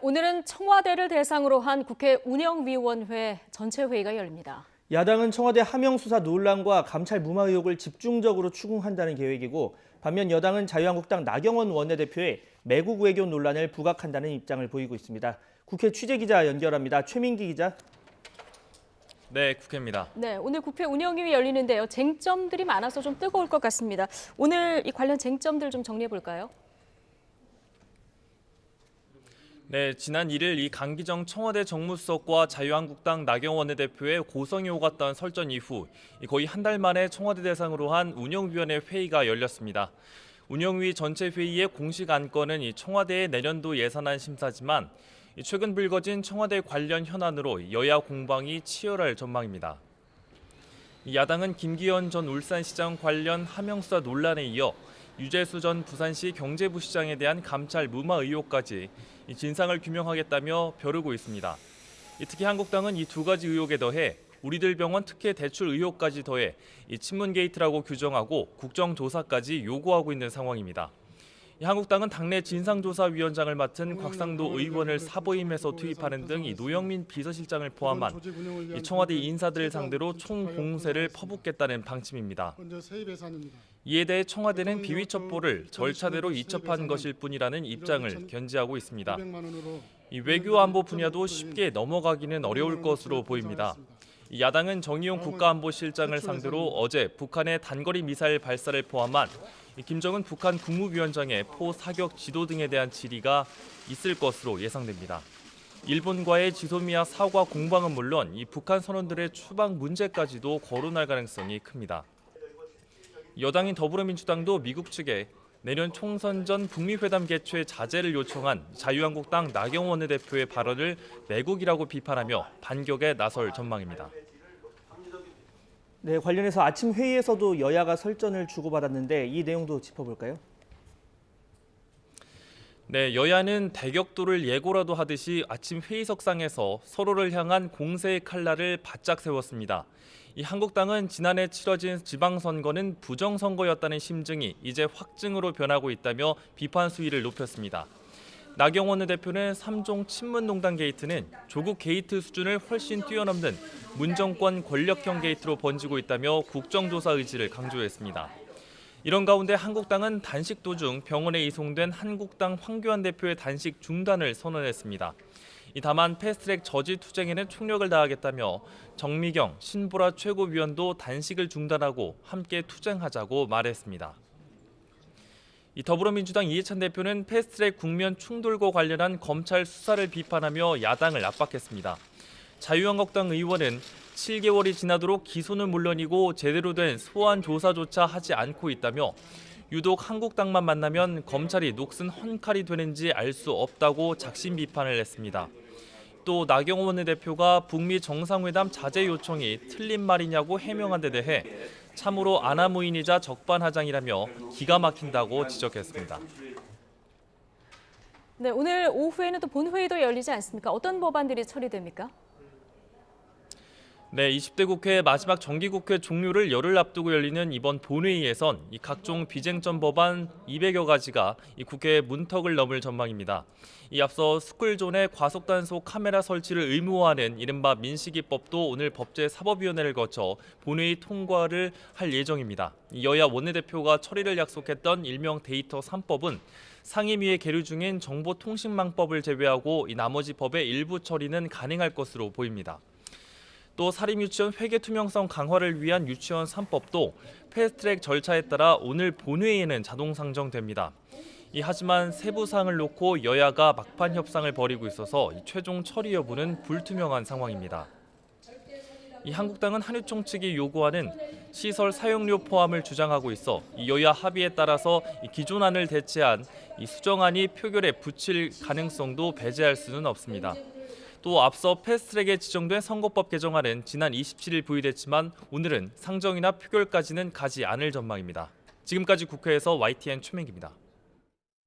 오늘은 청와대를 대상으로 한 국회 운영위원회 전체 회의가 열립니다. 야당은 청와대 하명수사 논란과 감찰 무마 의혹을 집중적으로 추궁한다는 계획이고, 반면 여당은 자유한국당 나경원 원내대표의 매국 외교 논란을 부각한다는 입장을 보이고 있습니다. 국회 취재기자 연결합니다. 최민기 기자. 네, 국회입니다. 네, 오늘 국회 운영위가 열리는데요. 쟁점들이 많아서 좀 뜨거울 것 같습니다. 오늘 이 관련 쟁점들 좀 정리해 볼까요? 네, 지난 1일 이 강기정 청와대 정무수석과 자유한국당 나경원 원내대표의 고성이 오갔던 설전 이후 거의 한 달 만에 청와대 대상으로 한 운영위원회 회의가 열렸습니다. 운영위 전체 회의의 공식 안건은 이 청와대의 내년도 예산안 심사지만 최근 불거진 청와대 관련 현안으로 여야 공방이 치열할 전망입니다. 야당은 김기현 전 울산시장 관련 하명수사 논란에 이어 유재수 전 부산시 경제부시장에 대한 감찰 무마 의혹까지 진상을 규명하겠다며 벼르고 있습니다. 특히 한국당은 이 두 가지 의혹에 더해 우리들 병원 특혜 대출 의혹까지 더해 친문 게이트라고 규정하고 국정조사까지 요구하고 있는 상황입니다. 한국당은 당내 진상조사위원장을 맡은 곽상도 의원을 사보임해서 투입하는 등 노영민 비서실장을 포함한 청와대 인사들을 상대로 총공세를 퍼붓겠다는 방침입니다. 이에 대해 청와대는 비위 첩보를 절차대로 이첩한 것일 뿐이라는 입장을 견지하고 있습니다. 외교 안보 분야도 쉽게 넘어가기는 어려울 것으로 보입니다. 야당은 정의용 국가안보실장을 상대로 어제 북한의 단거리 미사일 발사를 포함한 김정은 북한 국무위원장의 포 사격 지도 등에 대한 질의가 있을 것으로 예상됩니다. 일본과의 지소미아 사과 공방은 물론 이 북한 선언들의 추방 문제까지도 거론할 가능성이 큽니다. 여당인 더불어민주당도 미국 측에 내년 총선 전 북미 회담 개최 자제를 요청한 자유한국당 나경원 원내대표의 발언을 매국이라고 비판하며 반격에 나설 전망입니다. 네, 관련해서 아침 회의에서도 여야가 설전을 주고받았는데 이 내용도 짚어볼까요? 네, 여야는 대격돌을 예고라도 하듯이 아침 회의석상에서 서로를 향한 공세의 칼날을 바짝 세웠습니다. 이 한국당은 지난해 치러진 지방선거는 부정선거였다는 심증이 이제 확증으로 변하고 있다며 비판 수위를 높였습니다. 나경원 대표는 3종 친문농단 게이트는 조국 게이트 수준을 훨씬 뛰어넘는 문정권 권력형 게이트로 번지고 있다며 국정조사 의지를 강조했습니다. 이런 가운데 한국당은 단식 도중 병원에 이송된 한국당 황교안 대표의 단식 중단을 선언했습니다. 다만 패스트트랙 저지 투쟁에는 총력을 다하겠다며 정미경, 신보라 최고위원도 단식을 중단하고 함께 투쟁하자고 말했습니다. 더불어민주당 이해찬 대표는 패스트트랙 국면 충돌과 관련한 검찰 수사를 비판하며 야당을 압박했습니다. 자유한국당 의원은 7개월이 지나도록 기소는 물론이고 제대로 된 소환 조사조차 하지 않고 있다며 유독 한국당만 만나면 검찰이 녹슨 헌칼이 되는지 알 수 없다고 작심 비판을 했습니다. 또 나경원 원내대표가 북미 정상회담 자제 요청이 틀린 말이냐고 해명한 데 대해 참으로 아나무인이자 적반하장이라며 기가 막힌다고 지적했습니다. 네, 오늘 오후에는 또 본회의도 열리지 않습니까? 어떤 법안들이 처리됩니까? 네, 20대 국회 마지막 정기국회 종료를 열흘 앞두고 열리는 이번 본회의에선 각종 비쟁점 법안 200여 가지가 국회 문턱을 넘을 전망입니다. 앞서 스쿨존의 과속단속 카메라 설치를 의무화하는 이른바 민식이법도 오늘 법제사법위원회를 거쳐 본회의 통과를 할 예정입니다. 여야 원내대표가 처리를 약속했던 일명 데이터 3법은 상임위에 계류 중인 정보통신망법을 제외하고 나머지 법의 일부 처리는 가능할 것으로 보입니다. 또 사립유치원 회계 투명성 강화를 위한 유치원 3법도 패스트트랙 절차에 따라 오늘 본회의에는 자동 상정됩니다. 하지만 세부 사항을 놓고 여야가 막판 협상을 벌이고 있어서 최종 처리 여부는 불투명한 상황입니다. 한국당은 한유총 측이 요구하는 시설 사용료 포함을 주장하고 있어 여야 합의에 따라서 기존안을 대체한 수정안이 표결에 붙일 가능성도 배제할 수는 없습니다. 또 앞서 패스트트랙에 지정된 선거법 개정안은 지난 27일 부의됐지만 오늘은 상정이나 표결까지는 가지 않을 전망입니다. 지금까지 국회에서 YTN 최민기입니다.